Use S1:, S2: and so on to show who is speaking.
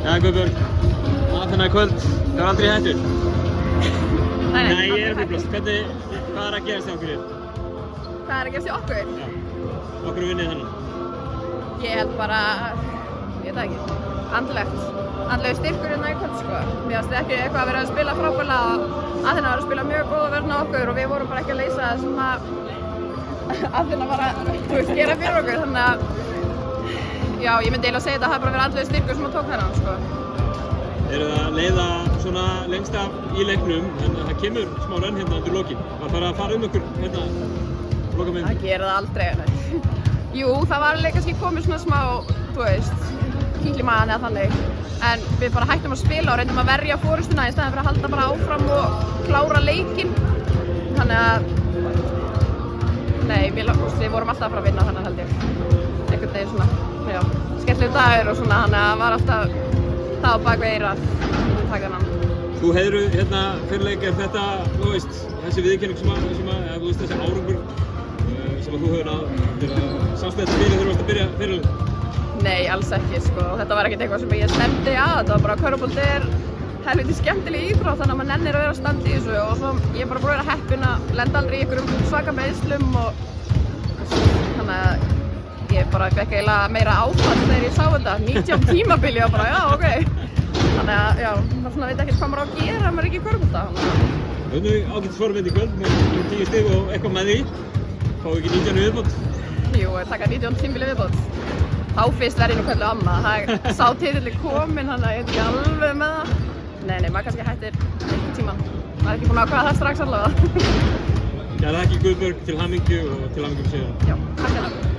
S1: Já, Guðbjörg, Aþena í kvöld, það var aldrei í hættu.
S2: Nei,
S1: Ég er fyrblast. Hvað er að gerast hjá okkur hér?
S2: Hvað er að gerast hjá okkur?
S1: Já. Okkur vinnið þannig.
S2: Ég held bara, ég veit það ekki, andlegu styrkur hérna í kvöld sko. Mér finnst ekki eitthvað að vera að spila frábærlega og Aþena var að spila mjög góð að verna okkur og við vorum bara ekki að leysa það sem að Aþena var að gera fyrir okkur, þannig að já, ég myndi eiginlega að segja að það hafi bara verið andlegu styrkur sem að tók þennan sko.
S1: Eru það að leiða svona lengst af í leiknum, en það kemur smá rönn hérna undir lokin. Var bara að fara ykkur hérna lokaminn?
S2: Það gerir það aldrei. Jú, það var alveg kannski komið svona smá, þú veist, kíl í magann eða þannig. En við bara hættum að spila og reyndum að verja forystuna í staðinn fyrir að halda bara áfram og klára leikinn. Þannig að, nei, við vorum alltaf að fara að vinna þannig held ég. Einhvern veginn svona, já, skemmtilegur dagur og svona, þannig að það var alltaf það á bakvið eyrað að taka þennan.
S1: Þú heiðru hérna fyrirleik, er þetta, þú veist, þessi viðurkenning sem að, þú veist, þessi árangur sem að þú hefur náð til að samstæða spilið þegar þú ert að byrja fyrirleik?
S2: Nei, alls ekki, sko. Þetta var ekkert eitthvað sem ég stemdi að. Þetta var bara að körfubolti er helviti skemmtileg íþrótt, þannig að maður nennir að vera að standa í þessu og svo ég er bara búin að vera heppin að lenda aldrei í einhverjum svaka meiðslum og þannig að ég bara fekk eiginlega meira áfall þegar ég sá þetta, 19 tímabili og bara, já, ok. Þannig að, já, það svona veit ekkert hvað maður á að gera ef maður er ekki í körfubolta.
S1: Við höfum ágætis forvind í kvöld með 10 stig og eitthvað með því. Fáum við ekki 19 viðbót?
S2: Jú, taka 19 tímabili viðbót. Þá fyrst verði nú kölluð amma. Það sá titillinn kominn, þannig að ég er ekki alveg með það. Nei, maður kannski hættir einhvern tímann. Maður er ekki búinn að ákveða það strax allavega.
S1: Já, það er ekki Guðbjörg, til hamingju og til hamingju með sigurinn.
S2: Já, takk hérna.